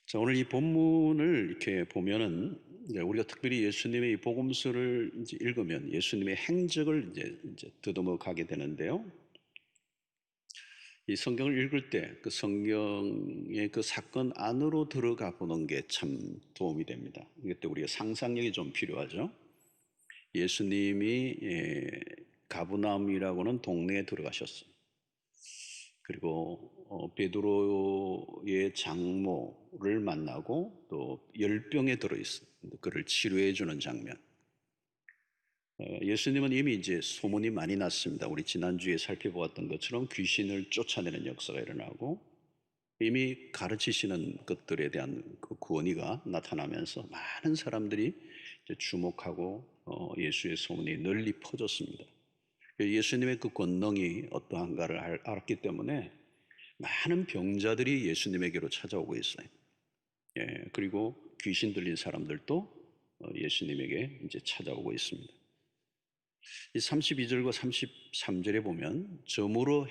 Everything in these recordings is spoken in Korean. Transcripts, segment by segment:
자, 오늘 이 본문을 이렇게 보면은 우리가 특별히 예수님의 이 복음서를 이제 읽으면 예수님의 행적을 이제 더듬어 가게 되는데요. 이 성경을 읽을 때 그 성경의 그 사건 안으로 들어가 보는 게 참 도움이 됩니다. 이때 우리가 상상력이 좀 필요하죠. 예수님이 가브나움이라고는 동네에 들어가셨어요. 그리고 베드로의 장모를 만나고 또 열병에 들어있어요. 그를 치료해 주는 장면. 예수님은 이미 이제 소문이 많이 났습니다. 우리 지난주에 살펴보았던 것처럼 귀신을 쫓아내는 역사가 일어나고 이미 가르치시는 것들에 대한 그 권위가 나타나면서 많은 사람들이 이제 주목하고 예수의 소문이 널리 퍼졌습니다. 예수님의 그 권능이 어떠한가를 알았기 때문에 많은 병자들이 예수님에게로 찾아오고 있어요. 그리고 귀신 들린 사람들도 예수님에게 이제 찾아오고 있습니다. 이 32절과 33절에 보면 저물어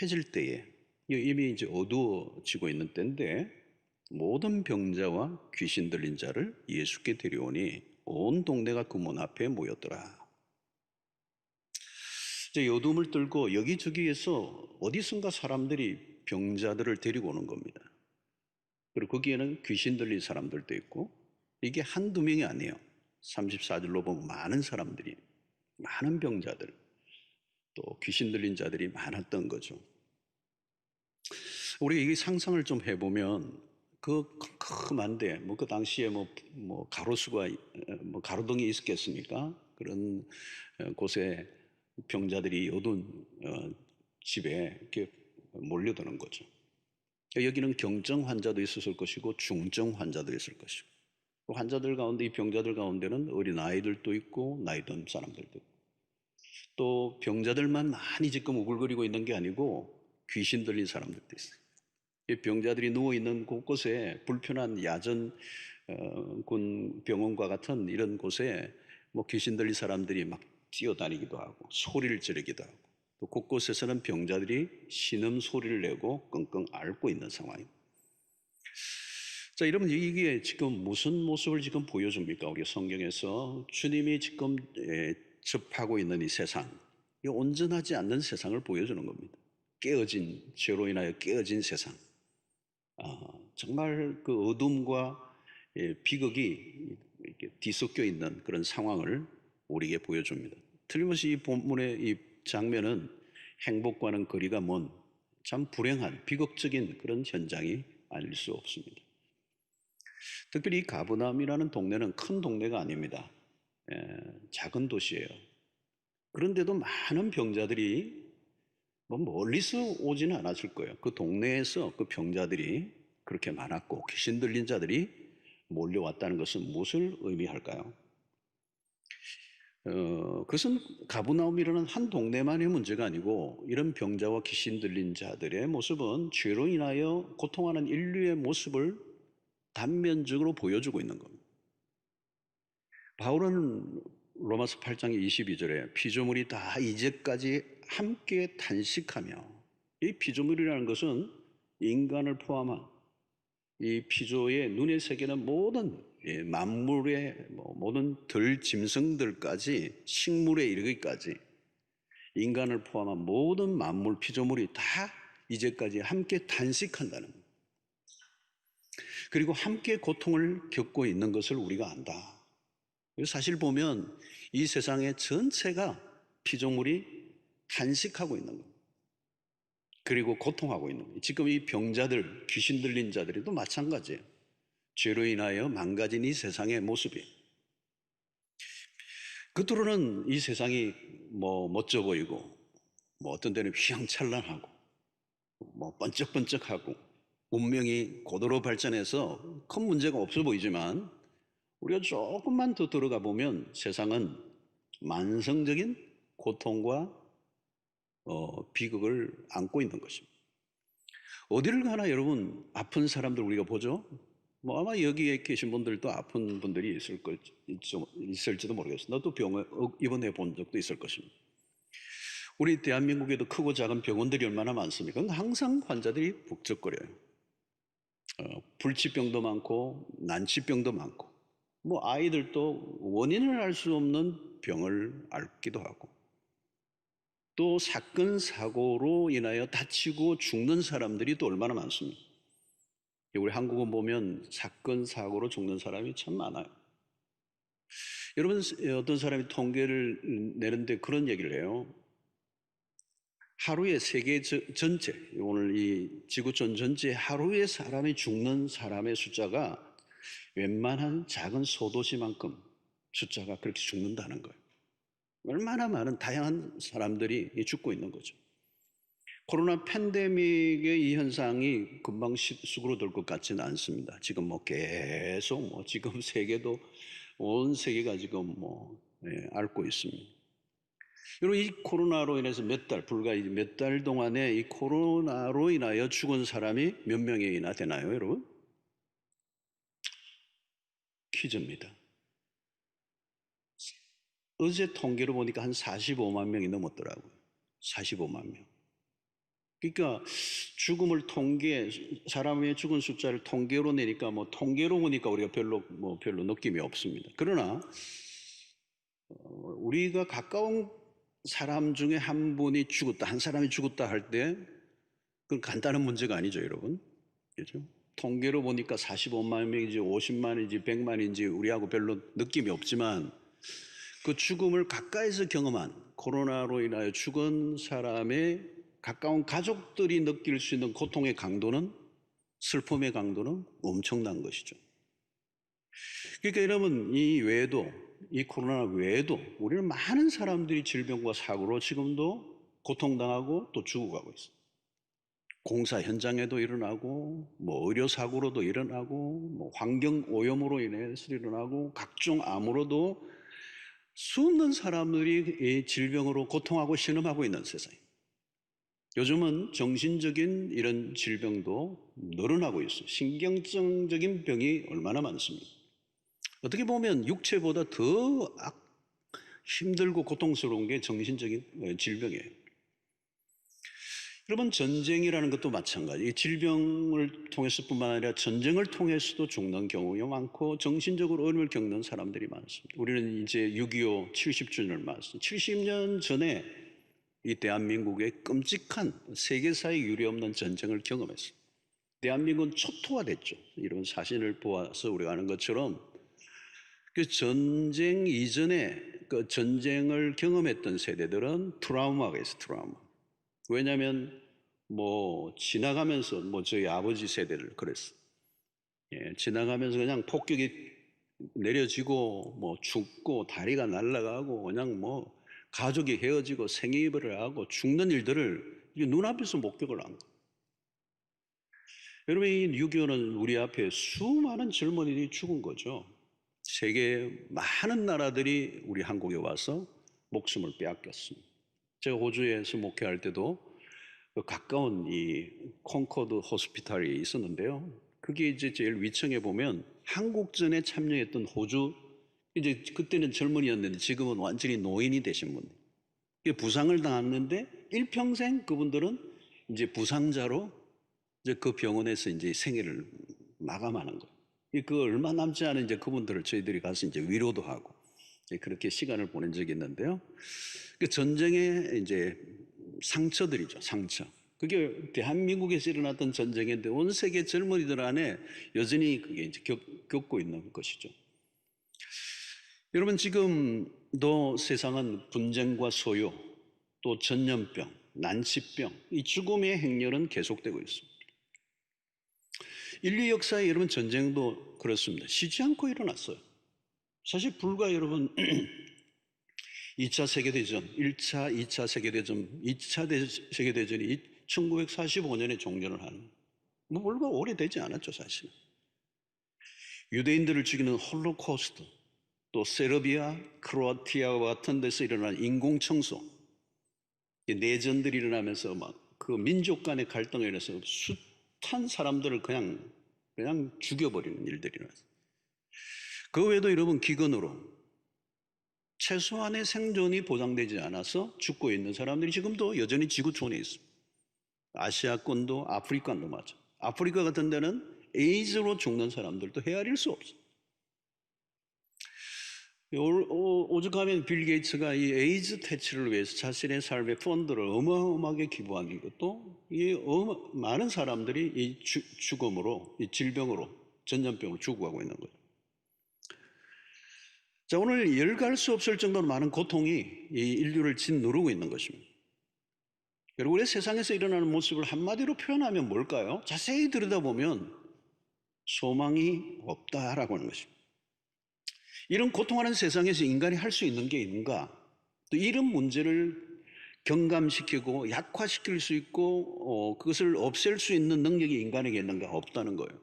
해질 때에 이미 이제 어두워지고 있는 때인데 모든 병자와 귀신 들린 자를 예수께 데려오니 온 동네가 그 문 앞에 모였더라. 이제 요둠을 들고 여기저기에서 어디선가 사람들이 병자들을 데리고 오는 겁니다. 그리고 거기에는 귀신 들린 사람들도 있고 이게 한두 명이 아니에요. 34절로 보면 많은 사람들이, 많은 병자들, 또 귀신 들린 자들이 많았던 거죠. 우리가 이 상상을 좀 해보면 그 컴컴한데 그 당시에 가로수가 가로등이 있었겠습니까? 그런 곳에 병자들이 어두운 집에 이렇게 몰려드는 거죠. 여기는 경증 환자도 있었을 것이고 중증 환자도 있을 것이고 환자들 가운데 이 병자들 가운데는 어린 아이들도 있고 나이 든 사람들도 있고 또 병자들만 많이 지금 우글거리고 있는 게 아니고 귀신 들린 사람들도 있어요. 이 병자들이 누워있는 곳곳에 불편한 야전 군 병원과 같은 이런 곳에 귀신 들린 사람들이 막 뛰어다니기도 하고 소리를 지르기도 하고 또 곳곳에서는 병자들이 신음 소리를 내고 끙끙 앓고 있는 상황입니다. 자, 여러분 이게 지금 무슨 모습을 지금 보여줍니까? 우리 성경에서 주님이 지금 접하고 있는 이 세상, 이 온전하지 않는 세상을 보여주는 겁니다. 깨어진, 죄로 인하여 깨어진 세상. 정말 그 어둠과 비극이 이렇게 뒤섞여 있는 그런 상황을 우리에게 보여줍니다. 틀림없이 이 본문의 이 장면은 행복과는 거리가 먼 참 불행한 비극적인 그런 현장이 아닐 수 없습니다. 특별히 이 가브나움이라는 동네는 큰 동네가 아닙니다. 작은 도시예요. 그런데도 많은 병자들이 뭐 멀리서 오지는 않았을 거예요. 그 동네에서 그 병자들이 그렇게 많았고 귀신 들린 자들이 몰려왔다는 것은 무엇을 의미할까요? 그것은 가브나움이라는 한 동네만의 문제가 아니고 이런 병자와 귀신 들린 자들의 모습은 죄로 인하여 고통하는 인류의 모습을 단면적으로 보여주고 있는 겁니다. 바울은 로마서 8장 22절에 피조물이 다 이제까지 함께 탄식하며, 이 피조물이라는 것은 인간을 포함한 이 피조의 눈에 새기는 모든 만물의 모든 들 짐승들까지 식물에 이르기까지 인간을 포함한 모든 만물 피조물이 다 이제까지 함께 탄식한다는 것. 그리고 함께 고통을 겪고 있는 것을 우리가 안다. 사실 보면 이 세상의 전체가 피조물이 탄식하고 있는 겁니다. 그리고 고통하고 있는 거예요. 지금 이 병자들, 귀신 들린 자들도 마찬가지예요. 죄로 인하여 망가진 이 세상의 모습이에요. 겉으로는 이 세상이 멋져 보이고, 어떤 때는 휘황찬란하고, 번쩍번쩍하고, 문명이 고도로 발전해서 큰 문제가 없어 보이지만, 우리가 조금만 더 들어가 보면 세상은 만성적인 고통과 비극을 안고 있는 것입니다. 어디를 가나 여러분 아픈 사람들 우리가 보죠. 아마 여기에 계신 분들도 아픈 분들이 있을지도 모르겠어요. 나도 병에 입원해 본 적도 있을 것입니다. 우리 대한민국에도 크고 작은 병원들이 얼마나 많습니까? 항상 환자들이 북적거려요. 불치병도 많고 난치병도 많고, 아이들도 원인을 알 수 없는 병을 앓기도 하고, 또 사건 사고로 인하여 다치고 죽는 사람들이 또 얼마나 많습니까? 우리 한국은 보면 사건 사고로 죽는 사람이 참 많아요. 여러분, 어떤 사람이 통계를 내는데 그런 얘기를 해요. 하루에 세계 전체, 오늘 이 지구촌 전체 하루에 사람이 죽는 사람의 숫자가 웬만한 작은 소도시만큼 숫자가 그렇게 죽는다는 거예요. 얼마나 많은 다양한 사람들이 죽고 있는 거죠. 코로나 팬데믹의 이 현상이 금방 수그러들 것 같지는 않습니다. 지금 계속 지금 세계도 온 세계가 지금 앓고 있습니다. 여러분, 이 코로나로 인해서 불과 몇 달 동안에 이 코로나로 인하여 죽은 사람이 몇 명이나 되나요, 여러분? 퀴즈입니다. 어제 통계로 보니까 한 45만 명이 넘었더라고요. 45만 명. 그러니까 죽음을 사람의 죽은 숫자를 통계로 내니까 통계로 보니까 우리가 별로 느낌이 없습니다. 그러나 우리가 가까운 사람 중에 한 분이 죽었다, 한 사람이 죽었다 할 때 그건 간단한 문제가 아니죠, 여러분. 그렇죠? 통계로 보니까 45만 명인지 50만인지 100만인지 우리하고 별로 느낌이 없지만 그 죽음을 가까이서 경험한, 코로나로 인하여 죽은 사람의 가까운 가족들이 느낄 수 있는 고통의 강도는, 슬픔의 강도는 엄청난 것이죠. 그러니까 여러분, 이 코로나 외에도 우리는 많은 사람들이 질병과 사고로 지금도 고통당하고 또 죽어가고 있어요. 공사 현장에도 일어나고, 의료사고로도 일어나고, 환경 오염으로 인해서 일어나고, 각종 암으로도 수없는 사람들이 이 질병으로 고통하고 신음하고 있는 세상입니다. 요즘은 정신적인 이런 질병도 늘어나고 있어요. 신경증적인 병이 얼마나 많습니까? 어떻게 보면 육체보다 더 힘들고 고통스러운 게 정신적인 질병이에요. 여러분, 전쟁이라는 것도 마찬가지. 이 질병을 통해서뿐만 아니라 전쟁을 통해서도 죽는 경우가 많고 정신적으로 어려움을 겪는 사람들이 많습니다. 우리는 이제 6.25 70주년을 맞았습니다. 70년 전에 이 대한민국의 끔찍한 세계사에 유례없는 전쟁을 경험했습니다. 대한민국은 초토화됐죠. 이런 사진을 보아서 우리가 아는 것처럼 그 전쟁 이전에 그 전쟁을 경험했던 세대들은 트라우마가 있어요. 트라우마. 왜냐하면 지나가면서 저희 아버지 세대를 그랬어요. 지나가면서 그냥 폭격이 내려지고 죽고 다리가 날아가고 그냥 가족이 헤어지고 생이별을 하고 죽는 일들을 이게 눈앞에서 목격을 한 거예요. 여러분, 이 6.25는 우리 앞에 수많은 젊은이들이 죽은 거죠. 세계 많은 나라들이 우리 한국에 와서 목숨을 빼앗겼습니다. 제가 호주에서 목회할 때도 그 가까운 이 콩코드 호스피탈이 있었는데요. 그게 이제 제일 위층에 보면 한국전에 참여했던 호주, 이제 그때는 젊은이였는데 지금은 완전히 노인이 되신 분들. 부상을 당했는데 일평생 그분들은 이제 부상자로 이제 그 병원에서 이제 생애를 마감하는 거예요. 그 얼마 남지 않은 이제 그분들을 저희들이 가서 이제 위로도 하고 그렇게 시간을 보낸 적이 있는데요. 그 전쟁의 이제 상처들이죠, 상처. 그게 대한민국에서 일어났던 전쟁인데 온 세계 젊은이들 안에 여전히 그게 이제 겪고 있는 것이죠. 여러분, 지금도 세상은 분쟁과 소요, 또 전염병, 난치병, 이 죽음의 행렬은 계속되고 있습니다. 인류 역사에 여러분 전쟁도 그렇습니다. 쉬지 않고 일어났어요. 사실 불과 여러분 2차 세계대전, 1차, 2차 세계대전, 2차 세계대전이 1945년에 종전을 하는, 뭐 불과 오래되지 않았죠, 사실은. 유대인들을 죽이는 홀로코스트, 또 세르비아, 크로아티아와 같은 데서 일어난 인공청소, 내전들이 일어나면서 막 그 민족 간의 갈등에 인해서 숱한 사람들을 그냥 죽여버리는 일들이 일어났어요. 그 외에도 여러분 기근으로 최소한의 생존이 보장되지 않아서 죽고 있는 사람들이 지금도 여전히 지구촌에 있습니다. 아시아권도 아프리카도 맞아. 아프리카 같은 데는 에이즈로 죽는 사람들도 헤아릴 수 없어요. 오죽하면 빌 게이츠가 이 에이즈 퇴치를 위해서 자신의 삶의 펀드를 어마어마하게 기부한 것도 이 많은 사람들이 이 죽음으로, 이 질병으로, 전염병으로 죽어가고 있는 거예요. 자, 오늘 열갈 수 없을 정도로 많은 고통이 이 인류를 짓누르고 있는 것입니다. 그리고 우리 세상에서 일어나는 모습을 한마디로 표현하면 뭘까요? 자세히 들여다보면 소망이 없다라고 하는 것입니다. 이런 고통하는 세상에서 인간이 할 수 있는 게 있는가? 또 이런 문제를 경감시키고 약화시킬 수 있고 그것을 없앨 수 있는 능력이 인간에게 있는가? 없다는 거예요.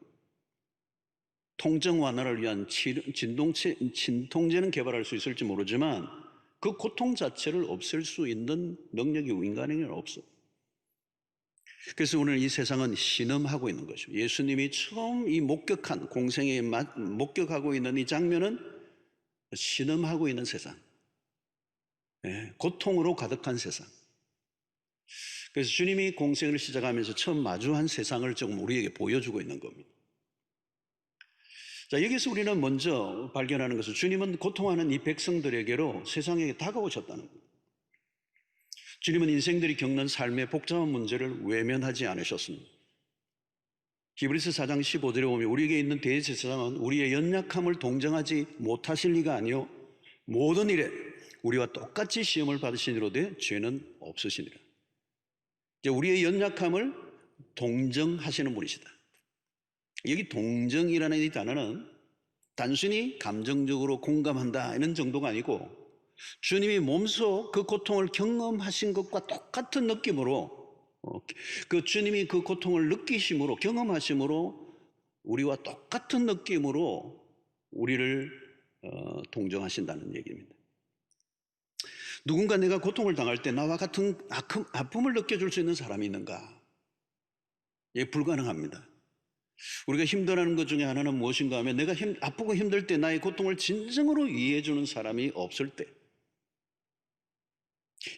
통증 완화를 위한 진통제는 개발할 수 있을지 모르지만 그 고통 자체를 없앨 수 있는 능력이 인간에게는 없어요. 그래서 오늘 이 세상은 신음하고 있는 것이죠. 예수님이 처음 이 목격한 공생에 목격하고 있는 이 장면은 신음하고 있는 세상, 고통으로 가득한 세상. 그래서 주님이 공생을 시작하면서 처음 마주한 세상을 조금 우리에게 보여주고 있는 겁니다. 자, 여기서 우리는 먼저 발견하는 것은 주님은 고통하는 이 백성들에게로 세상에 다가오셨다는 겁니다. 주님은 인생들이 겪는 삶의 복잡한 문제를 외면하지 않으셨습니다. 히브리서 4장 15절에 보면 우리에게 있는 대제사장은 우리의 연약함을 동정하지 못하실 리가 아니요 모든 일에 우리와 똑같이 시험을 받으시니로되 죄는 없으시니라. 이제 우리의 연약함을 동정하시는 분이시다. 여기 동정이라는 이 단어는 단순히 감정적으로 공감한다 이런 정도가 아니고 주님이 몸소 그 고통을 경험하신 것과 똑같은 느낌으로 그 주님이 그 고통을 느끼심으로 경험하심으로 우리와 똑같은 느낌으로 우리를 동정하신다는 얘기입니다. 누군가 내가 고통을 당할 때 나와 같은 아픔을 느껴줄 수 있는 사람이 있는가? 예, 불가능합니다. 우리가 힘들어하는 것 중에 하나는 무엇인가 하면 내가 아프고 힘들 때 나의 고통을 진정으로 이해해 주는 사람이 없을 때.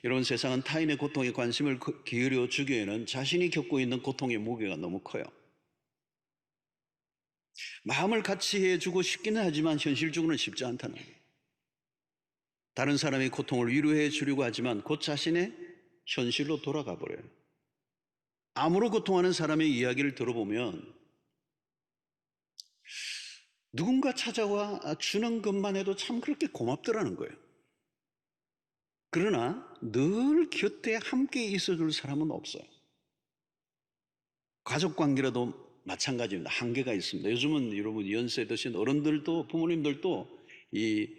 여러분, 세상은 타인의 고통에 관심을 기울여 주기에는 자신이 겪고 있는 고통의 무게가 너무 커요. 마음을 같이 해주고 싶기는 하지만 현실적으로는 쉽지 않다는 거예요. 다른 사람의 고통을 위로해 주려고 하지만 곧 자신의 현실로 돌아가 버려요. 암으로 고통하는 사람의 이야기를 들어보면 누군가 찾아와 주는 것만 해도 참 그렇게 고맙더라는 거예요. 그러나 늘 곁에 함께 있어줄 사람은 없어요. 가족관계라도 마찬가지입니다. 한계가 있습니다. 요즘은 여러분 연세 드신 어른들도 부모님들도 이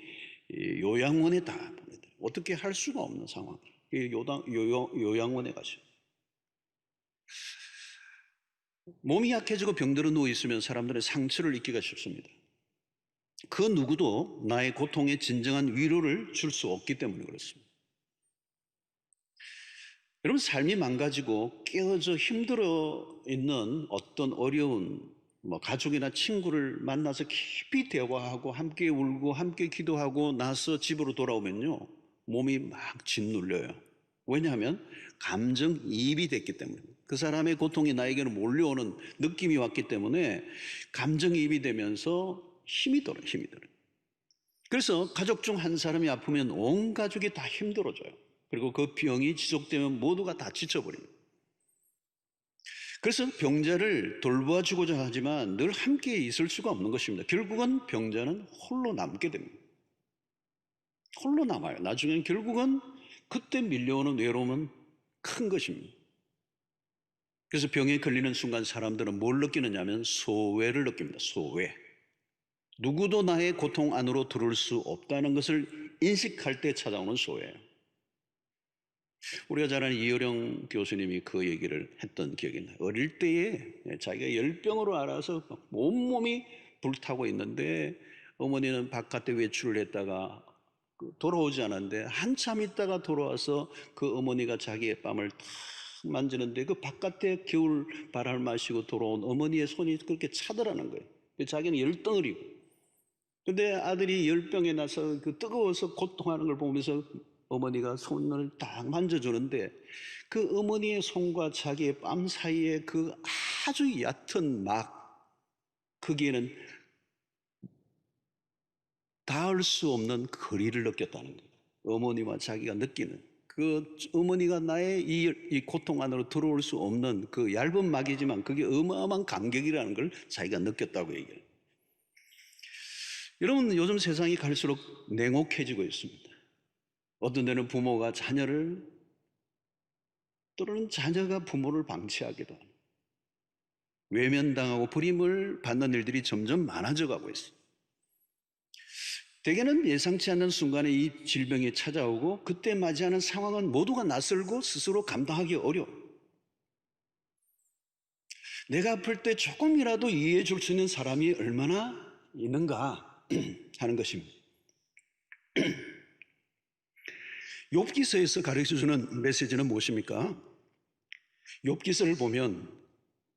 요양원에 다 보내드려요. 어떻게 할 수가 없는 상황. 요양원에 가셔요. 몸이 약해지고 병들어 누워 있으면 사람들은 상처를 입기가 쉽습니다. 그 누구도 나의 고통에 진정한 위로를 줄 수 없기 때문에 그렇습니다. 여러분, 삶이 망가지고 깨어져 힘들어 있는 어떤 어려운 가족이나 친구를 만나서 깊이 대화하고 함께 울고 함께 기도하고 나서 집으로 돌아오면요, 몸이 막 짓눌려요. 왜냐하면 감정이입이 됐기 때문에, 그 사람의 고통이 나에게는 몰려오는 느낌이 왔기 때문에 감정이입이 되면서 힘이 들어요. 그래서 가족 중 한 사람이 아프면 온 가족이 다 힘들어져요. 그리고 그 병이 지속되면 모두가 다 지쳐버립니다. 그래서 병자를 돌봐주고자 하지만 늘 함께 있을 수가 없는 것입니다. 결국은 병자는 홀로 남게 됩니다. 홀로 남아요. 나중엔 결국은 그때 밀려오는 외로움은 큰 것입니다. 그래서 병에 걸리는 순간 사람들은 뭘 느끼느냐면 소외를 느낍니다. 소외. 누구도 나의 고통 안으로 들어올 수 없다는 것을 인식할 때 찾아오는 소외예요. 우리가 잘 아는 이효령 교수님이 그 얘기를 했던 기억이 나요. 어릴 때에 자기가 열병으로 알아서 온몸이 불타고 있는데 어머니는 바깥에 외출을 했다가 돌아오지 않았는데 한참 있다가 돌아와서 그 어머니가 자기의 뺨을 탁 만지는데 그 바깥에 겨울 바람을 마시고 돌아온 어머니의 손이 그렇게 차더라는 거예요. 자기는 열덩어리고. 근데 아들이 열병에 나서 그 뜨거워서 고통하는 걸 보면서 어머니가 손을 딱 만져주는데 그 어머니의 손과 자기의 뺨 사이에 그 아주 얕은 막, 거기에는 닿을 수 없는 거리를 느꼈다는 거예요. 어머니와 자기가 느끼는 그 어머니가 나의 이 고통 안으로 들어올 수 없는 그 얇은 막이지만 그게 어마어마한 간격이라는 걸 자기가 느꼈다고 얘기해요. 여러분, 요즘 세상이 갈수록 냉혹해지고 있습니다. 어떤 데는 부모가 자녀를, 또는 자녀가 부모를 방치하기도 하고 외면당하고 버림을 받는 일들이 점점 많아져 가고 있습니다. 대개는 예상치 않는 순간에 이 질병이 찾아오고 그때 맞이하는 상황은 모두가 낯설고 스스로 감당하기 어려워. 내가 아플 때 조금이라도 이해해 줄 수 있는 사람이 얼마나 있는가 하는 것입니다. 욥기서에서 가르쳐주는 메시지는 무엇입니까? 욥기서를 보면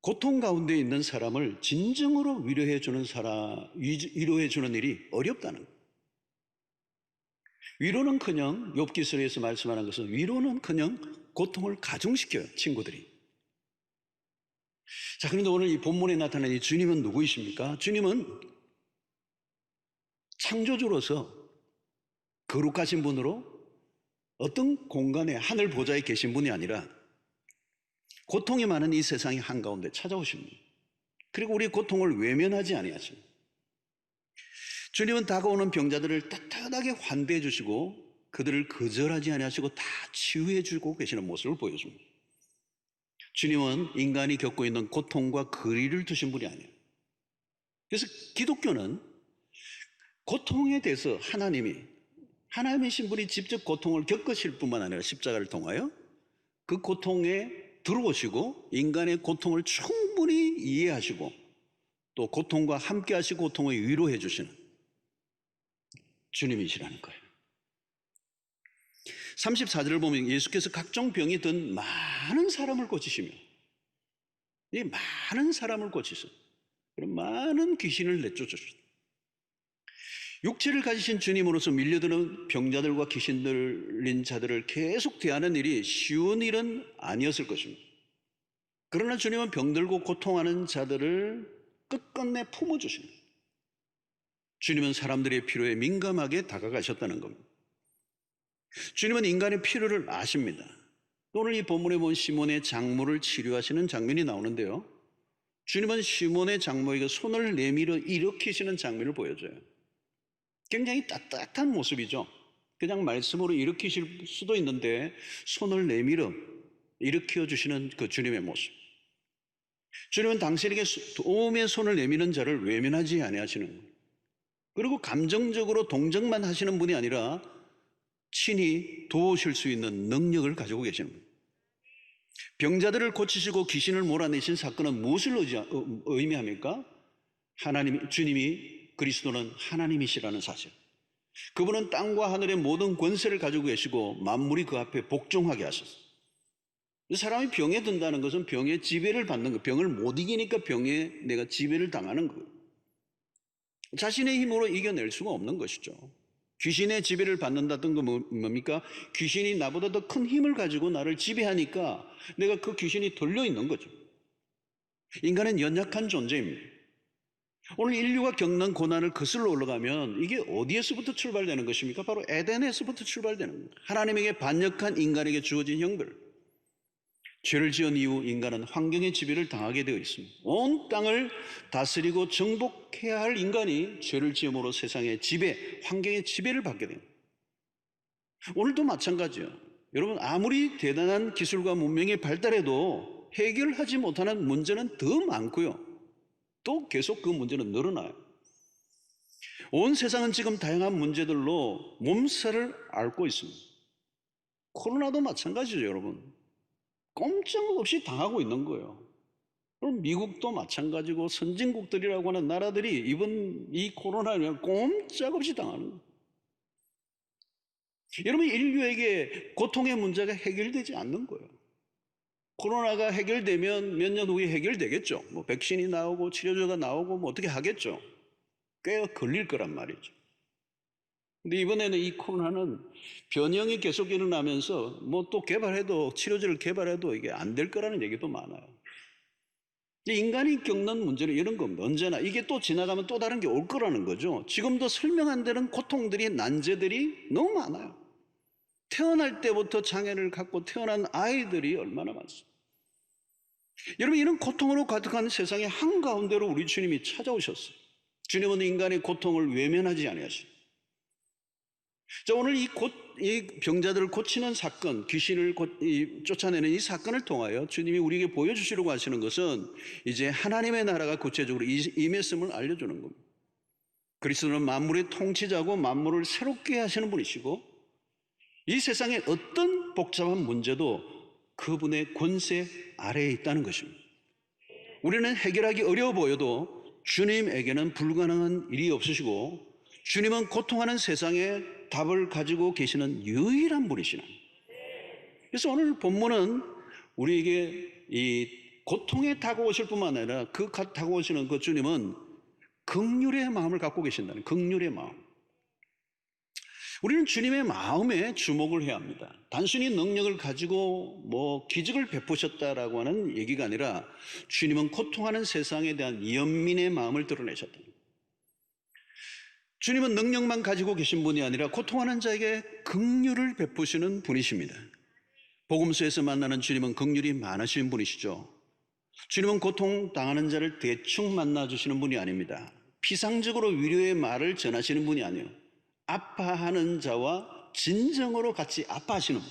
고통 가운데 있는 사람을 진정으로 위로해주는 일이 어렵다는 거예요. 위로는커녕, 욥기서에서 말씀하는 것은 위로는커녕 고통을 가중시켜요, 친구들이. 자, 그런데 오늘 이 본문에 나타난 이 주님은 누구이십니까? 주님은 창조주로서 거룩하신 분으로 어떤 공간에 하늘 보좌에 계신 분이 아니라 고통이 많은 이 세상의 한가운데 찾아오십니다. 그리고 우리 고통을 외면하지 아니하십니다. 주님은 다가오는 병자들을 따뜻하게 환대해 주시고 그들을 거절하지 아니하시고 다 치유해 주고 계시는 모습을 보여줍니다. 주님은 인간이 겪고 있는 고통과 거리를 두신 분이 아니에요. 그래서 기독교는 고통에 대해서 하나님이신 분이 직접 고통을 겪으실 뿐만 아니라 십자가를 통하여 그 고통에 들어오시고 인간의 고통을 충분히 이해하시고 또 고통과 함께 하시고 고통을 위로해 주시는 주님이시라는 거예요. 34절을 보면 예수께서 각종 병이 든 많은 사람을 고치시며, 이 많은 사람을 고치셔, 그런 많은 귀신을 내쫓으셨다. 육체를 가지신 주님으로서 밀려드는 병자들과 귀신 들린 자들을 계속 대하는 일이 쉬운 일은 아니었을 것입니다. 그러나 주님은 병들고 고통하는 자들을 끝끝내 품어주십니다. 주님은 사람들의 필요에 민감하게 다가가셨다는 겁니다. 주님은 인간의 필요를 아십니다. 오늘 이 본문에 본 시몬의 장모를 치료하시는 장면이 나오는데요, 주님은 시몬의 장모에게 손을 내밀어 일으키시는 장면을 보여줘요. 굉장히 따뜻한 모습이죠. 그냥 말씀으로 일으키실 수도 있는데 손을 내밀어 일으켜 주시는 그 주님의 모습. 주님은 당신에게 도움의 손을 내미는 자를 외면하지 아니하시는 거예요. 그리고 감정적으로 동정만 하시는 분이 아니라 친히 도우실 수 있는 능력을 가지고 계시는 거예요. 병자들을 고치시고 귀신을 몰아내신 사건은 무엇을 의미합니까? 주님이 그리스도는 하나님이시라는 사실. 그분은 땅과 하늘의 모든 권세를 가지고 계시고 만물이 그 앞에 복종하게 하셨어요. 사람이 병에 든다는 것은 병의 지배를 받는 거, 병을 못 이기니까 병에 내가 지배를 당하는 거예요. 자신의 힘으로 이겨낼 수가 없는 것이죠. 귀신의 지배를 받는다던 건 뭡니까? 귀신이 나보다 더 큰 힘을 가지고 나를 지배하니까 내가 그 귀신이 돌려 있는 거죠. 인간은 연약한 존재입니다. 오늘 인류가 겪는 고난을 거슬러 올라가면 이게 어디에서부터 출발되는 것입니까? 바로 에덴에서부터 출발되는 거예요. 하나님에게 반역한 인간에게 주어진 형벌. 죄를 지은 이후 인간은 환경의 지배를 당하게 되어 있습니다. 온 땅을 다스리고 정복해야 할 인간이 죄를 지음으로 세상의 지배, 환경의 지배를 받게 됩니다. 오늘도 마찬가지예요. 여러분, 아무리 대단한 기술과 문명이 발달해도 해결하지 못하는 문제는 더 많고요. 또 계속 그 문제는 늘어나요. 온 세상은 지금 다양한 문제들로 몸살을 앓고 있습니다. 코로나도 마찬가지죠, 여러분. 꼼짝없이 당하고 있는 거예요. 그럼 미국도 마찬가지고 선진국들이라고 하는 나라들이 이번 이 코로나를 꼼짝없이 당하는 거예요. 여러분, 인류에게 고통의 문제가 해결되지 않는 거예요. 코로나가 해결되면 몇 년 후에 해결되겠죠. 뭐 백신이 나오고 치료제가 나오고 뭐 어떻게 하겠죠. 꽤 걸릴 거란 말이죠. 근데 이번에는 이 코로나는 변형이 계속 일어나면서 뭐 또 개발해도 치료제를 개발해도 이게 안 될 거라는 얘기도 많아요. 인간이 겪는 문제는 이런 겁니다. 언제나 이게 또 지나가면 또 다른 게 올 거라는 거죠. 지금도 설명 안 되는 고통들이, 난제들이 너무 많아요. 태어날 때부터 장애를 갖고 태어난 아이들이 얼마나 많습니까? 여러분, 이런 고통으로 가득한 세상의 한가운데로 우리 주님이 찾아오셨어요. 주님은 인간의 고통을 외면하지 아니하시고, 자, 오늘 이 병자들을 고치는 사건, 귀신을 쫓아내는 이 사건을 통하여 주님이 우리에게 보여주시려고 하시는 것은 이제 하나님의 나라가 구체적으로 임했음을 알려주는 겁니다. 그리스도는 만물의 통치자고 만물을 새롭게 하시는 분이시고, 이 세상의 어떤 복잡한 문제도 그분의 권세 아래에 있다는 것입니다. 우리는 해결하기 어려워 보여도 주님에게는 불가능한 일이 없으시고, 주님은 고통하는 세상에 답을 가지고 계시는 유일한 분이시나. 그래서 오늘 본문은 우리에게 이 고통에 다가오실 뿐만 아니라 그 다가오시는 그 주님은 긍휼의 마음을 갖고 계신다는, 긍휼의 마음. 우리는 주님의 마음에 주목을 해야 합니다. 단순히 능력을 가지고 뭐 기적을 베푸셨다라고 하는 얘기가 아니라 주님은 고통하는 세상에 대한 연민의 마음을 드러내셨다. 주님은 능력만 가지고 계신 분이 아니라 고통하는 자에게 긍휼을 베푸시는 분이십니다. 복음서에서 만나는 주님은 긍휼이 많으신 분이시죠. 주님은 고통당하는 자를 대충 만나주시는 분이 아닙니다. 피상적으로 위로의 말을 전하시는 분이 아니에요. 아파하는 자와 진정으로 같이 아파하시는 분.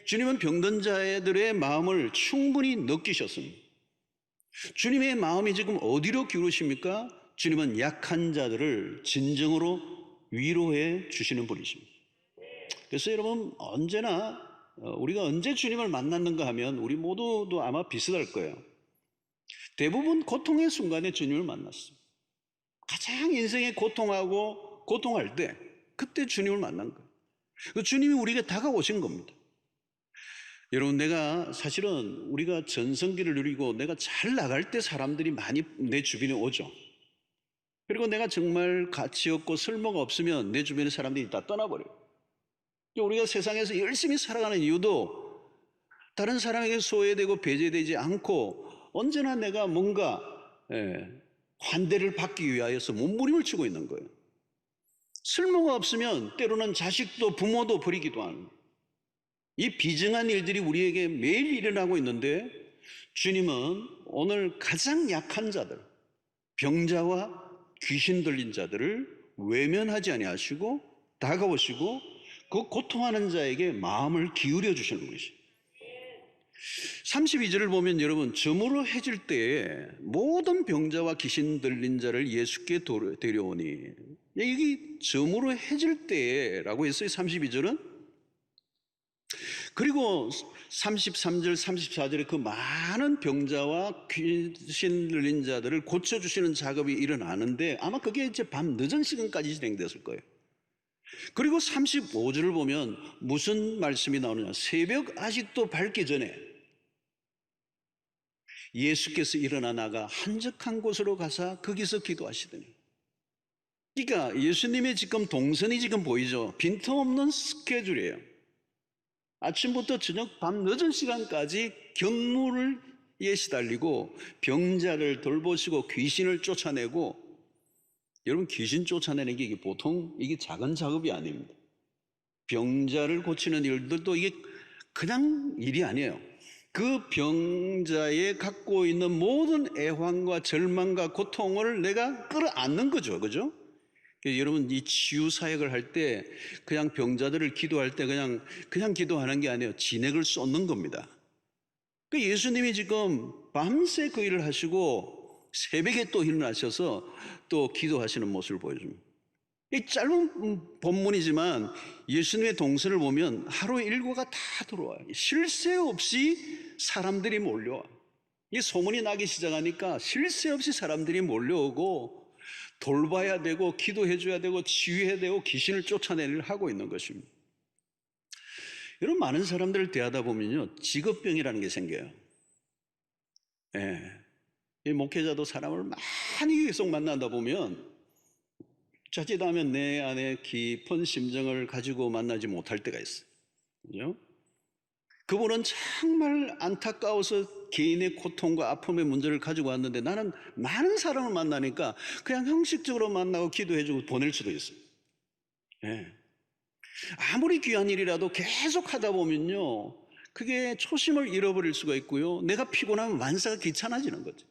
주님은 병든 자들의 마음을 충분히 느끼셨습니다. 주님의 마음이 지금 어디로 기울으십니까? 주님은 약한 자들을 진정으로 위로해 주시는 분이십니다. 그래서 여러분, 언제나 우리가 언제 주님을 만났는가 하면 우리 모두도 아마 비슷할 거예요. 대부분 고통의 순간에 주님을 만났습니다. 가장 인생에 고통하고 고통할 때, 그때 주님을 만난 거예요. 그 주님이 우리에게 다가오신 겁니다. 여러분, 사실은 우리가 전성기를 누리고 내가 잘 나갈 때 사람들이 많이 내 주변에 오죠. 그리고 내가 정말 가치 없고 쓸모가 없으면 내 주변의 사람들이 다 떠나버려요. 우리가 세상에서 열심히 살아가는 이유도 다른 사람에게 소외되고 배제되지 않고 언제나 내가 뭔가 환대를 받기 위하여서 몸부림을 치고 있는 거예요. 쓸모가 없으면 때로는 자식도 부모도 버리기도 하는, 이 비정한 일들이 우리에게 매일 일어나고 있는데, 주님은 오늘 가장 약한 자들, 병자와 귀신 들린 자들을 외면하지 아니하시고 다가오시고 그 고통하는 자에게 마음을 기울여 주시는 것이죠. 32절을 보면 여러분, 저물어 해질 때에 모든 병자와 귀신 들린 자를 예수께 데려오니, 여기 저물어 해질 때라고 했어요. 32절은 그리고 33절, 34절에 그 많은 병자와 귀신 들린 자들을 고쳐주시는 작업이 일어나는데 아마 그게 이제 밤 늦은 시간까지 진행됐을 거예요. 그리고 35절을 보면 무슨 말씀이 나오느냐. 새벽 아직도 밝기 전에 예수께서 일어나 나가 한적한 곳으로 가사 거기서 기도하시더니. 그러니까 예수님의 지금 동선이 지금 보이죠. 빈틈없는 스케줄이에요. 아침부터 저녁 밤 늦은 시간까지 경무에 시달리고 병자를 돌보시고 귀신을 쫓아내고. 여러분, 귀신 쫓아내는 게 이게 보통 이게 작은 작업이 아닙니다. 병자를 고치는 일들도 이게 그냥 일이 아니에요. 그 병자의 갖고 있는 모든 애환과 절망과 고통을 내가 끌어안는 거죠. 그죠? 여러분, 이 치유 사역을 할 때 그냥 병자들을 기도할 때 그냥 기도하는 게 아니에요. 진액을 쏟는 겁니다. 그 예수님이 지금 밤새 그 일을 하시고 새벽에 또 일어나셔서 또 기도하시는 모습을 보여줍니다. 이 짧은 본문이지만 예수님의 동선을 보면 하루에 일과가 다 들어와요. 쉴 새 없이 사람들이 몰려와. 이 소문이 나기 시작하니까 쉴 새 없이 사람들이 몰려오고 돌봐야 되고 기도해 줘야 되고 치유해야 되고 귀신을 쫓아내는 일을 하고 있는 것입니다. 이런 많은 사람들을 대하다 보면요, 직업병이라는 게 생겨요. 이 목회자도 사람을 많이 계속 만나다 보면 자칫하면 내 안에 깊은 심정을 가지고 만나지 못할 때가 있어요. 그죠? 그분은 정말 안타까워서 개인의 고통과 아픔의 문제를 가지고 왔는데 나는 많은 사람을 만나니까 그냥 형식적으로 만나고 기도해주고 보낼 수도 있어요. 아무리 귀한 일이라도 계속 하다 보면요, 그게 초심을 잃어버릴 수가 있고요, 내가 피곤하면 만사가 귀찮아지는 거죠.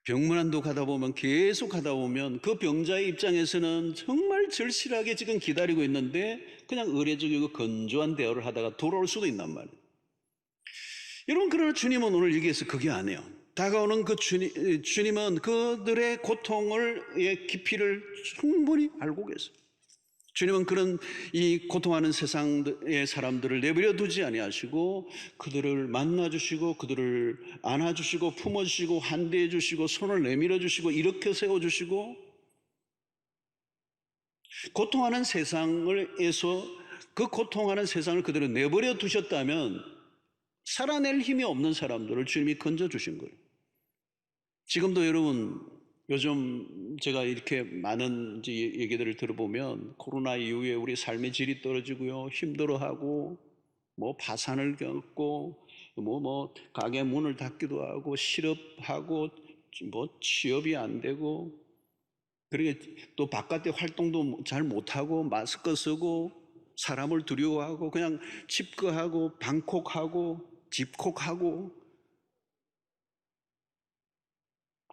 병문안도 가다 보면 계속 하다 보면 그 병자의 입장에서는 정말 절실하게 지금 기다리고 있는데 그냥 의례적이고 건조한 대화를 하다가 돌아올 수도 있단 말이에요. 여러분, 그러나 주님은 오늘 여기에서 그게 아니에요. 다가오는 그 주님은 그들의 고통의 깊이를 충분히 알고 계세요. 주님은 그런 이 고통하는 세상의 사람들을 내버려 두지 아니하시고 그들을 만나주시고 그들을 안아주시고 품어주시고 환대해 주시고 손을 내밀어 주시고 일으켜 세워주시고, 고통하는 세상에서 그 고통하는 세상을 그대로 내버려 두셨다면 살아낼 힘이 없는 사람들을 주님이 건져주신 거예요. 지금도 여러분, 요즘 제가 이렇게 많은 얘기들을 들어보면 코로나 이후에 우리 삶의 질이 떨어지고요, 힘들어하고 뭐 파산을 겪고 뭐 가게 문을 닫기도 하고 실업하고 뭐 취업이 안 되고, 그리고 또 바깥에 활동도 잘 못하고 마스크 쓰고 사람을 두려워하고 그냥 집거하고 방콕하고 집콕하고.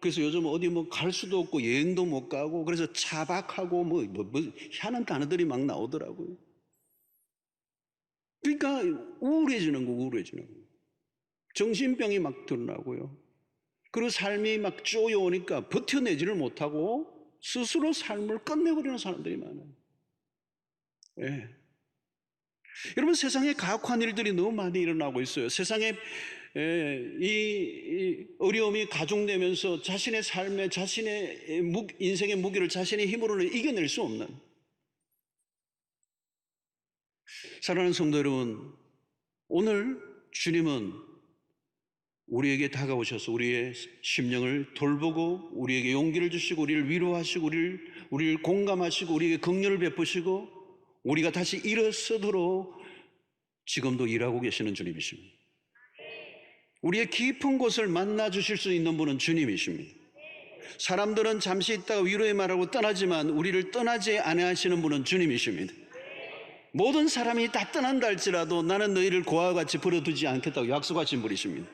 그래서 요즘 어디 뭐 갈 수도 없고 여행도 못 가고 그래서 차박하고 뭐 희한한 단어들이 막 나오더라고요. 그러니까 우울해지는 거, 우울해지는 거. 정신병이 막 드러나고요. 그리고 삶이 막 쪼여오니까 버텨내지를 못하고 스스로 삶을 끝내버리는 사람들이 많아요. 예. 여러분, 세상에 가혹한 일들이 너무 많이 일어나고 있어요. 세상에 이 어려움이 가중되면서 자신의 삶에 자신의 인생의 무게를 자신의 힘으로는 이겨낼 수 없는. 사랑하는 성도 여러분, 오늘 주님은 우리에게 다가오셔서 우리의 심령을 돌보고 우리에게 용기를 주시고 우리를 위로하시고 우리를 공감하시고 우리에게 긍휼을 베푸시고 우리가 다시 일어서도록 지금도 일하고 계시는 주님이십니다. 우리의 깊은 곳을 만나 주실 수 있는 분은 주님이십니다. 사람들은 잠시 있다가 위로의 말하고 떠나지만 우리를 떠나지 아니하시는 분은 주님이십니다. 모든 사람이 다 떠난다 할지라도 나는 너희를 고아와 같이 버려두지 않겠다고 약속하신 분이십니다.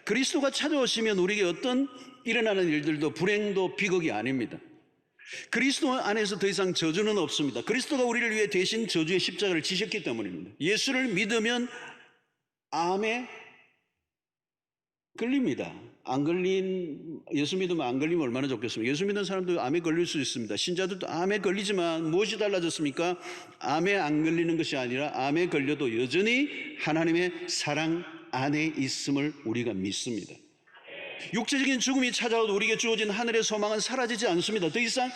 그리스도가 찾아오시면 우리에게 어떤 일어나는 일들도 불행도 비극이 아닙니다. 그리스도 안에서 더 이상 저주는 없습니다. 그리스도가 우리를 위해 대신 저주의 십자가를 지셨기 때문입니다. 예수를 믿으면 암에 걸립니다. 예수 믿으면 안 걸리면 얼마나 좋겠습니까? 예수 믿는 사람도 암에 걸릴 수 있습니다. 신자들도 암에 걸리지만 무엇이 달라졌습니까? 암에 안 걸리는 것이 아니라 암에 걸려도 여전히 하나님의 사랑 안에 있음을 우리가 믿습니다. 육체적인 죽음이 찾아와도 우리에게 주어진 하늘의 소망은 사라지지 않습니다. 더 이상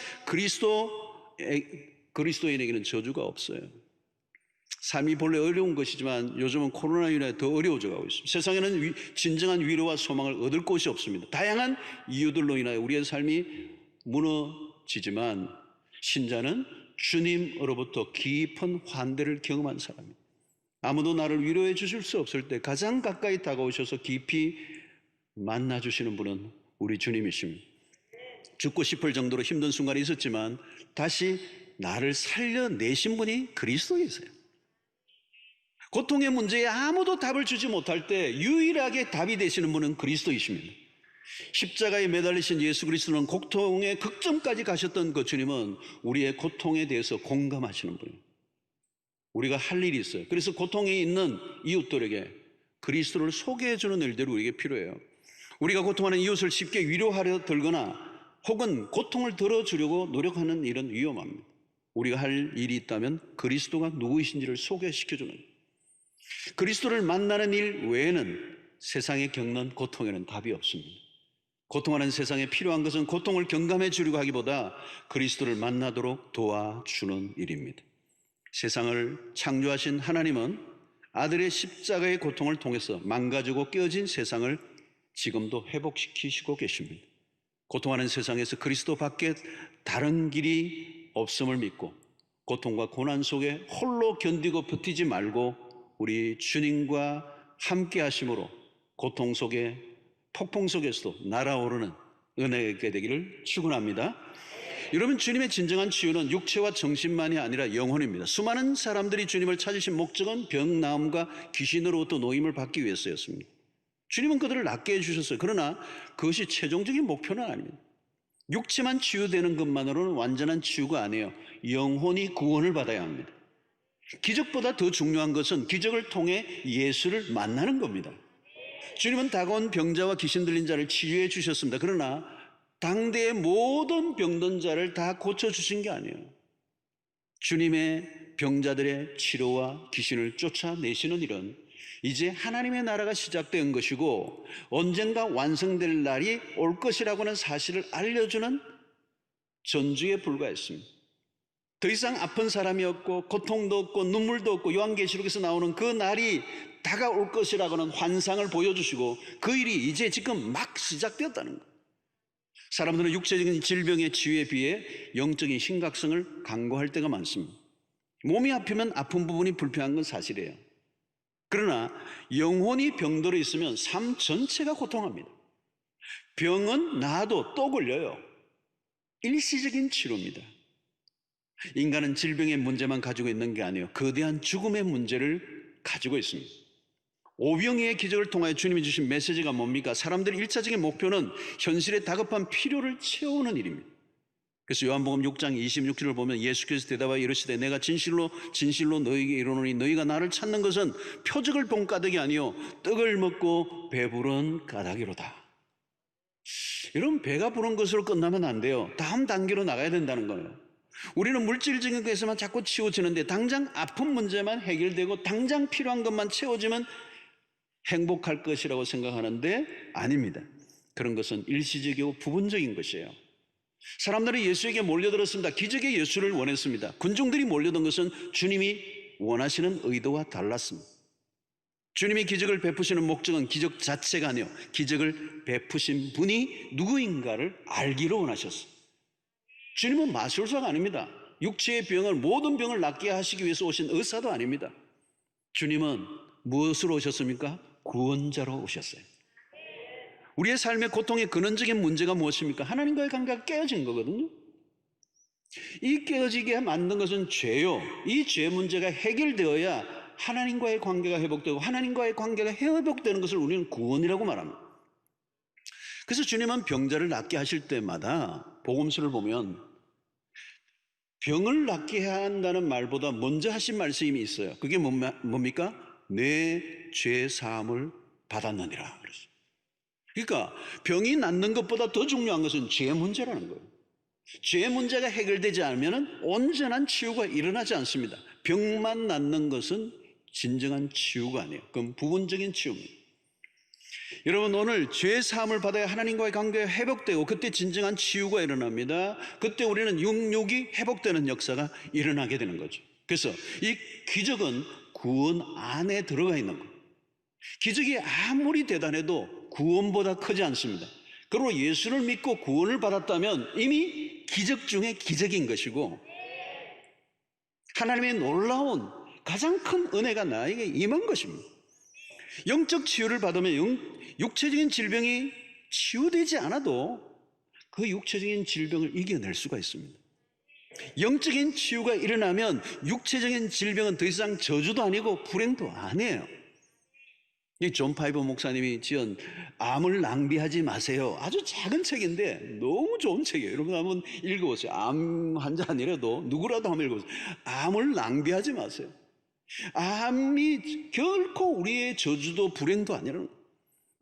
그리스도인에게는 저주가 없어요. 삶이 본래 어려운 것이지만 요즘은 코로나로 인해 더 어려워져 가고 있습니다. 세상에는 진정한 위로와 소망을 얻을 곳이 없습니다. 다양한 이유들로 인하여 우리의 삶이 무너지지만 신자는 주님으로부터 깊은 환대를 경험한 사람입니다. 아무도 나를 위로해 주실 수 없을 때 가장 가까이 다가오셔서 깊이 만나주시는 분은 우리 주님이십니다. 죽고 싶을 정도로 힘든 순간이 있었지만 다시 나를 살려내신 분이 그리스도이세요. 고통의 문제에 아무도 답을 주지 못할 때 유일하게 답이 되시는 분은 그리스도이십니다. 십자가에 매달리신 예수 그리스도는 고통의 극점까지 가셨던 그 주님은 우리의 고통에 대해서 공감하시는 분이에요. 우리가 할 일이 있어요. 그래서 고통에 있는 이웃들에게 그리스도를 소개해주는 일들이 우리에게 필요해요. 우리가 고통하는 이웃을 쉽게 위로하려 들거나 혹은 고통을 덜어주려고 노력하는 일은 위험합니다. 우리가 할 일이 있다면 그리스도가 누구이신지를 소개시켜주는 일. 그리스도를 만나는 일 외에는 세상에 겪는 고통에는 답이 없습니다. 고통하는 세상에 필요한 것은 고통을 경감해 주려고 하기보다 그리스도를 만나도록 도와주는 일입니다. 세상을 창조하신 하나님은 아들의 십자가의 고통을 통해서 망가지고 깨어진 세상을 지금도 회복시키시고 계십니다. 고통하는 세상에서 그리스도 밖에 다른 길이 없음을 믿고 고통과 고난 속에 홀로 견디고 버티지 말고 우리 주님과 함께 하심으로 고통 속에 폭풍 속에서도 날아오르는 은혜가 되기를 축원합니다. 여러분, 주님의 진정한 치유는 육체와 정신만이 아니라 영혼입니다. 수많은 사람들이 주님을 찾으신 목적은 병 나음과 귀신으로부터 노임을 받기 위해서였습니다. 주님은 그들을 낫게 해주셨어요. 그러나 그것이 최종적인 목표는 아닙니다. 육체만 치유되는 것만으로는 완전한 치유가 아니에요. 영혼이 구원을 받아야 합니다. 기적보다 더 중요한 것은 기적을 통해 예수를 만나는 겁니다. 주님은 다가온 병자와 귀신 들린 자를 치유해 주셨습니다. 그러나 당대의 모든 병든 자를 다 고쳐주신 게 아니에요. 주님의 병자들의 치료와 귀신을 쫓아내시는 일은 이제 하나님의 나라가 시작된 것이고 언젠가 완성될 날이 올 것이라고 하는 사실을 알려주는 전주에 불과했습니다. 더 이상 아픈 사람이 없고 고통도 없고 눈물도 없고 요한계시록에서 나오는 그 날이 다가올 것이라고 하는 환상을 보여주시고 그 일이 이제 지금 막 시작되었다는 거예요. 사람들은 육체적인 질병의 치유에 비해 영적인 심각성을 간과할 때가 많습니다. 몸이 아프면 아픈 부분이 불편한 건 사실이에요. 그러나 영혼이 병들어 있으면 삶 전체가 고통합니다. 병은 나아도 또 걸려요. 일시적인 치료입니다. 인간은 질병의 문제만 가지고 있는 게 아니에요. 거대한 죽음의 문제를 가지고 있습니다. 오병이의 기적을 통하여 주님이 주신 메시지가 뭡니까? 사람들의 일차적인 목표는 현실의 다급한 필요를 채우는 일입니다. 그래서 요한복음 6장 26절을 보면 예수께서 대답하여 이르시되 내가 진실로 진실로 너희에게 이르노니 너희가 나를 찾는 것은 표적을 본 까닭이 아니요 떡을 먹고 배부른 까닭이로다. 여러분, 배가 부른 것으로 끝나면 안 돼요. 다음 단계로 나가야 된다는 거예요. 우리는 물질적인 것에만 자꾸 치우치는데 당장 아픈 문제만 해결되고 당장 필요한 것만 채워지면 행복할 것이라고 생각하는데 아닙니다. 그런 것은 일시적이고 부분적인 것이에요. 사람들이 예수에게 몰려들었습니다. 기적의 예수를 원했습니다. 군중들이 몰려든 것은 주님이 원하시는 의도와 달랐습니다. 주님이 기적을 베푸시는 목적은 기적 자체가 아니에요. 기적을 베푸신 분이 누구인가를 알기로 원하셨어요. 주님은 마술사가 아닙니다. 육체의 병을 모든 병을 낫게 하시기 위해서 오신 의사도 아닙니다. 주님은 무엇으로 오셨습니까? 구원자로 오셨어요. 우리의 삶의 고통의 근원적인 문제가 무엇입니까? 하나님과의 관계가 깨어진 거거든요. 이 깨어지게 만든 것은 죄요. 이 죄 문제가 해결되어야 하나님과의 관계가 회복되고 하나님과의 관계가 회복되는 것을 우리는 구원이라고 말합니다. 그래서 주님은 병자를 낫게 하실 때마다 복음서를 보면 병을 낫게 한다는 말보다 먼저 하신 말씀이 있어요. 그게 뭡니까? 내 죄 사함을 받았느니라 그랬어요. 그러니까 병이 낫는 것보다 더 중요한 것은 죄 문제라는 거예요. 죄 문제가 해결되지 않으면 온전한 치유가 일어나지 않습니다. 병만 낫는 것은 진정한 치유가 아니에요. 그건 부분적인 치유입니다. 여러분, 오늘 죄 사함을 받아야 하나님과의 관계가 회복되고 그때 진정한 치유가 일어납니다. 그때 우리는 육육이 회복되는 역사가 일어나게 되는 거죠. 그래서 이 기적은 구원 안에 들어가 있는 거예요. 기적이 아무리 대단해도 구원보다 크지 않습니다. 그리고 예수를 믿고 구원을 받았다면 이미 기적 중에 기적인 것이고, 하나님의 놀라운 가장 큰 은혜가 나에게 임한 것입니다. 영적 치유를 받으면 육체적인 질병이 치유되지 않아도 그 육체적인 질병을 이겨낼 수가 있습니다. 영적인 치유가 일어나면 육체적인 질병은 더 이상 저주도 아니고 불행도 아니에요. 이 존 파이버 목사님이 지은 암을 낭비하지 마세요, 아주 작은 책인데 너무 좋은 책이에요. 여러분 한번 읽어보세요. 암 환자 아니라도 누구라도 한번 읽어보세요. 암을 낭비하지 마세요. 암이 결코 우리의 저주도 불행도 아니라는 거예요.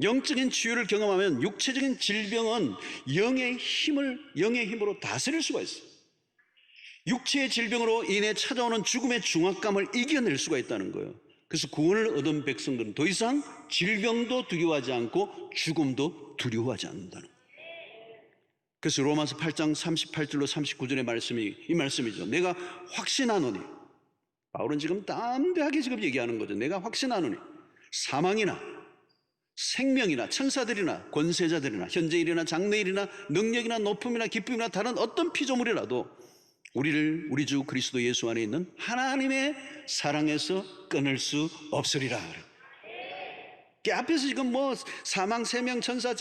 영적인 치유를 경험하면 육체적인 질병은 영의 힘으로 다스릴 수가 있어요. 육체의 질병으로 인해 찾아오는 죽음의 중압감을 이겨낼 수가 있다는 거예요. 그래서 구원을 얻은 백성들은 더 이상 질병도 두려워하지 않고 죽음도 두려워하지 않는다는 거예요. 그래서 로마서 8장 38절로 39절의 말씀이 이 말씀이죠. 내가 확신하노니, 바울은 지금 담대하게 지금 얘기하는 거죠. 내가 확신하노니 사망이나 생명이나 천사들이나 권세자들이나 현재일이나 장래일이나 능력이나 높음이나 기쁨이나 다른 어떤 피조물이라도 우리를 우리 주 그리스도 예수 안에 있는 하나님의 사랑에서 끊을 수 없으리라. 그 앞에서 지금 뭐 사망, 생명, 천사,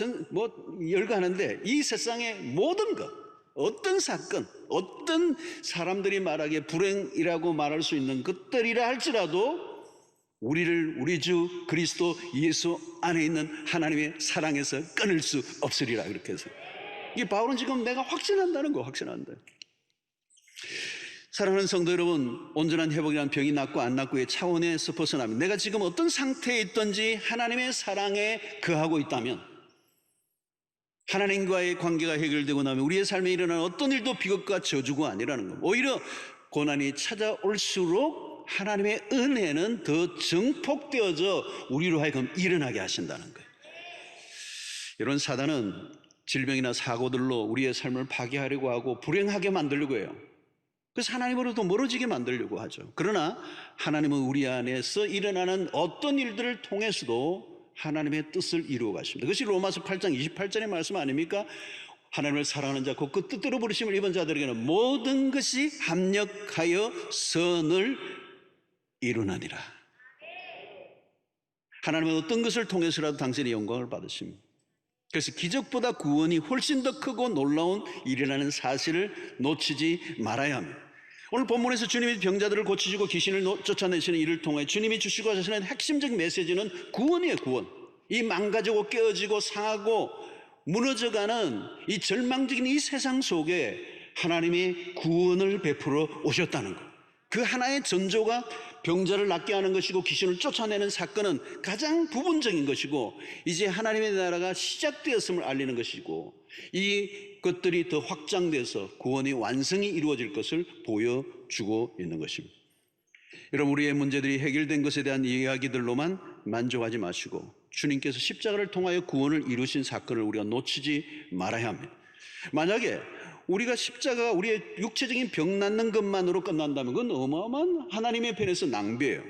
열거하는데 이 세상의 모든 것, 어떤 사건, 어떤 사람들이 말하기에 불행이라고 말할 수 있는 것들이라 할지라도 우리를 우리 주 그리스도 예수 안에 있는 하나님의 사랑에서 끊을 수 없으리라. 그렇게 해서 이 바울은 지금 내가 확신한다는 거, 확신한다. 사랑하는 성도 여러분, 온전한 회복이란 병이 낫고 안 낫고의 차원에서 벗어나면 내가 지금 어떤 상태에 있든지 하나님의 사랑에 거하고 있다면, 하나님과의 관계가 해결되고 나면 우리의 삶에 일어나는 어떤 일도 비극과 저주가 아니라는 겁니다. 오히려 고난이 찾아올수록 하나님의 은혜는 더 증폭되어져 우리로 하여금 일어나게 하신다는 거예요. 이런 사단은 질병이나 사고들로 우리의 삶을 파괴하려고 하고 불행하게 만들려고 해요. 그래서 하나님으로부터 멀어지게 만들려고 하죠. 그러나 하나님은 우리 안에서 일어나는 어떤 일들을 통해서도 하나님의 뜻을 이루어 가십니다. 그것이 로마서 8장 28절의 말씀 아닙니까? 하나님을 사랑하는 자, 곧 그 뜻대로 부르심을 입은 자들에게는 모든 것이 합력하여 선을 이루나니라. 하나님은 어떤 것을 통해서라도 당신의 영광을 받으십니다. 그래서 기적보다 구원이 훨씬 더 크고 놀라운 일이라는 사실을 놓치지 말아야 합니다. 오늘 본문에서 주님이 병자들을 고치시고 귀신을 쫓아내시는 일을 통해 주님이 주시고 하시는 핵심적 메시지는 구원이에요. 구원. 이 망가지고 깨어지고 상하고 무너져가는 이 절망적인 이 세상 속에 하나님이 구원을 베풀어 오셨다는 것, 그 하나의 전조가 병자를 낫게 하는 것이고 귀신을 쫓아내는 사건은 가장 부분적인 것이고, 이제 하나님의 나라가 시작되었음을 알리는 것이고, 이 것들이 더 확장돼서 구원의 완성이 이루어질 것을 보여주고 있는 것입니다. 여러분, 우리의 문제들이 해결된 것에 대한 이야기들로만 만족하지 마시고 주님께서 십자가를 통하여 구원을 이루신 사건을 우리가 놓치지 말아야 합니다. 만약에 우리가 십자가가 우리의 육체적인 병 낫는 것만으로 끝난다면 그건 어마어마한 하나님의 편에서 낭비예요.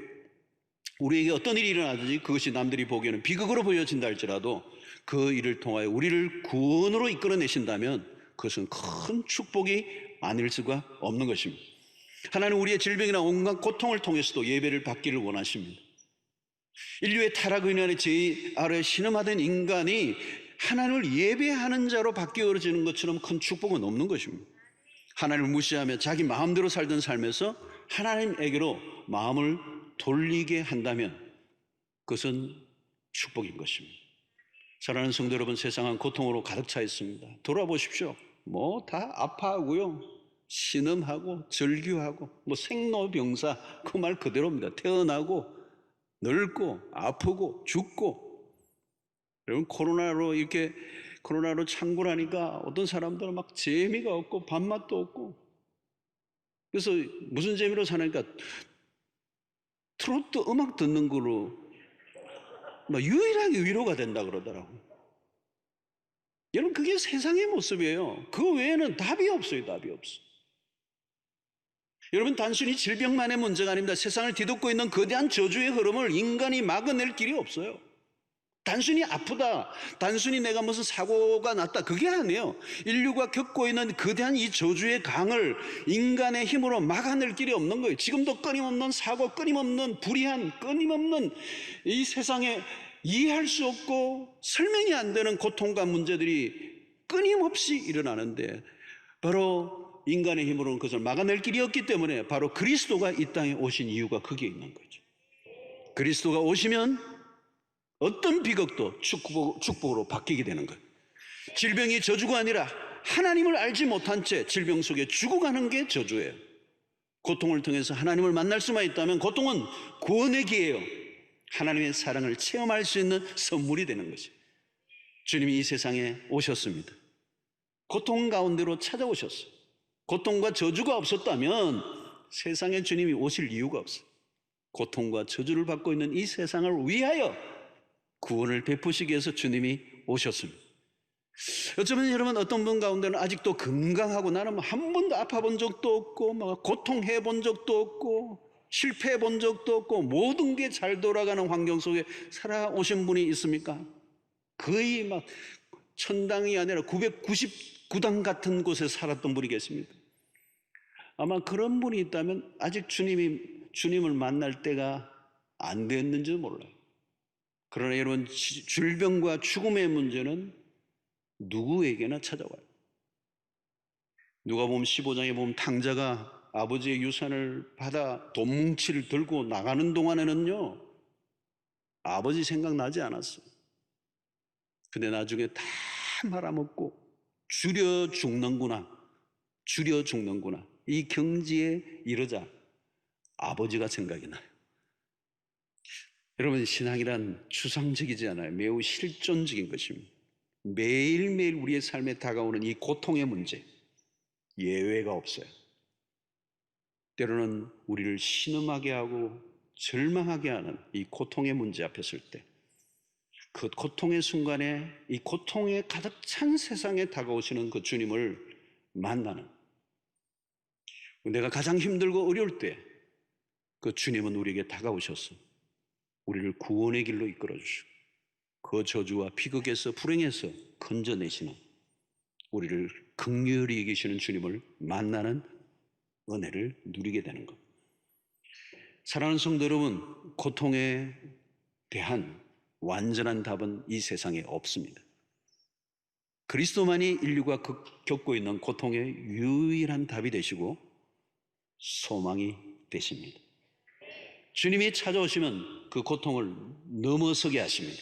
우리에게 어떤 일이 일어나든지 그것이 남들이 보기에는 비극으로 보여진다 할지라도 그 일을 통하여 우리를 구원으로 이끌어내신다면 그것은 큰 축복이 아닐 수가 없는 것입니다. 하나님은 우리의 질병이나 온갖 고통을 통해서도 예배를 받기를 원하십니다. 인류의 타락으로 인해 죄 아래 신음하던 인간이 하나님을 예배하는 자로 바뀌어지는 것처럼 큰 축복은 없는 것입니다. 하나님을 무시하며 자기 마음대로 살던 삶에서 하나님에게로 마음을 돌리게 한다면 그것은 축복인 것입니다. 사랑하는 성도 여러분, 세상은 고통으로 가득 차 있습니다. 돌아보십시오. 뭐 다 아파하고요, 신음하고 절규하고, 뭐 생로병사 그 말 그대로입니다. 태어나고 늙고 아프고 죽고. 여러분, 코로나로 창궐하니까 어떤 사람들은 막 재미가 없고 밥맛도 없고, 그래서 무슨 재미로 사니까 트로트 음악 듣는 걸로 막 유일하게 위로가 된다 그러더라고. 여러분, 그게 세상의 모습이에요. 그 외에는 답이 없어요. 답이 없어. 여러분, 단순히 질병만의 문제가 아닙니다. 세상을 뒤덮고 있는 거대한 저주의 흐름을 인간이 막아낼 길이 없어요. 단순히 아프다, 단순히 내가 무슨 사고가 났다, 그게 아니에요. 인류가 겪고 있는 거대한 이 저주의 강을 인간의 힘으로 막아낼 길이 없는 거예요. 지금도 끊임없는 사고, 끊임없는 불의한, 끊임없는 이 세상에 이해할 수 없고 설명이 안 되는 고통과 문제들이 끊임없이 일어나는데, 바로 인간의 힘으로는 그것을 막아낼 길이 없기 때문에 바로 그리스도가 이 땅에 오신 이유가 거기에 있는 거죠. 그리스도가 오시면 어떤 비극도 축복으로 바뀌게 되는 거예요. 질병이 저주가 아니라 하나님을 알지 못한 채 질병 속에 죽어가는 게 저주예요. 고통을 통해서 하나님을 만날 수만 있다면 고통은 구원의 기회예요. 하나님의 사랑을 체험할 수 있는 선물이 되는 거죠. 주님이 이 세상에 오셨습니다. 고통 가운데로 찾아오셨어요. 고통과 저주가 없었다면 세상에 주님이 오실 이유가 없어요. 고통과 저주를 받고 있는 이 세상을 위하여 구원을 베푸시기 위해서 주님이 오셨습니다. 어쩌면 여러분, 어떤 분 가운데는 아직도 건강하고 나는 한 번도 아파본 적도 없고 막 고통해 본 적도 없고 실패해 본 적도 없고 모든 게 잘 돌아가는 환경 속에 살아오신 분이 있습니까? 거의 막 천당이 아니라 999당 같은 곳에 살았던 분이 계십니다. 아마 그런 분이 있다면 아직 주님을 만날 때가 안 됐는지도 몰라요. 그러나 여러분, 질병과 죽음의 문제는 누구에게나 찾아와요. 누가복음 15장에 보면 탕자가 아버지의 유산을 받아 돈 뭉치를 들고 나가는 동안에는요, 아버지 생각나지 않았어요. 근데 나중에 다 말아먹고 줄여 죽는구나 이 경지에 이르자 아버지가 생각이 나요. 여러분, 신앙이란 추상적이지 않아요. 매우 실존적인 것입니다. 매일매일 우리의 삶에 다가오는 이 고통의 문제, 예외가 없어요. 때로는 우리를 신음하게 하고 절망하게 하는 이 고통의 문제 앞에 설 때, 그 고통의 순간에 이 고통에 가득 찬 세상에 다가오시는 그 주님을 만나는, 내가 가장 힘들고 어려울 때 그 주님은 우리에게 다가오셔서 우리를 구원의 길로 이끌어 주시고 그 저주와 비극에서, 불행에서 건져내시는, 우리를 긍휼히 여기시는 주님을 만나는 은혜를 누리게 되는 것. 사랑하는 성도 여러분, 고통에 대한 완전한 답은 이 세상에 없습니다. 그리스도만이 인류가 겪고 있는 고통의 유일한 답이 되시고 소망이 되십니다. 주님이 찾아오시면 그 고통을 넘어서게 하십니다.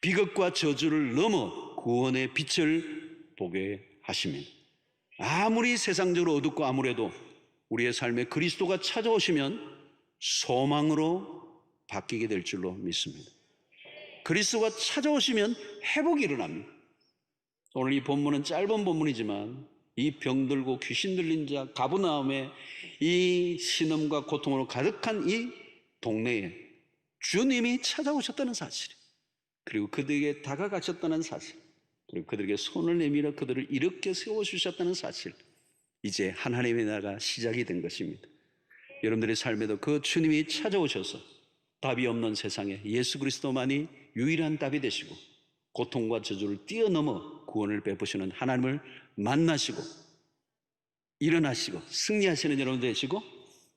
비극과 저주를 넘어 구원의 빛을 보게 하십니다. 아무리 세상적으로 어둡고 암울해도 우리의 삶에 그리스도가 찾아오시면 소망으로 바뀌게 될 줄로 믿습니다. 그리스도가 찾아오시면 회복이 일어납니다. 오늘 이 본문은 짧은 본문이지만 이 병들고 귀신 들린 자 가버나움에 이 신음과 고통으로 가득한 이 동네에 주님이 찾아오셨다는 사실, 그리고 그들에게 다가가셨다는 사실, 그리고 그들에게 손을 내밀어 그들을 이렇게 세워주셨다는 사실, 이제 하나님의 나라가 시작이 된 것입니다. 여러분들의 삶에도 그 주님이 찾아오셔서 답이 없는 세상에 예수 그리스도만이 유일한 답이 되시고 고통과 저주를 뛰어넘어 구원을 베푸시는 하나님을 만나시고 일어나시고 승리하시는 여러분 되시고,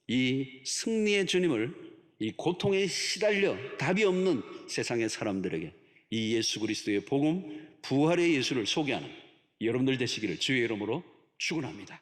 이 승리의 주님을 이 고통에 시달려 답이 없는 세상의 사람들에게 이 예수 그리스도의 복음, 부활의 예수를 소개하는 여러분들 되시기를 주의 이름으로 축원합니다.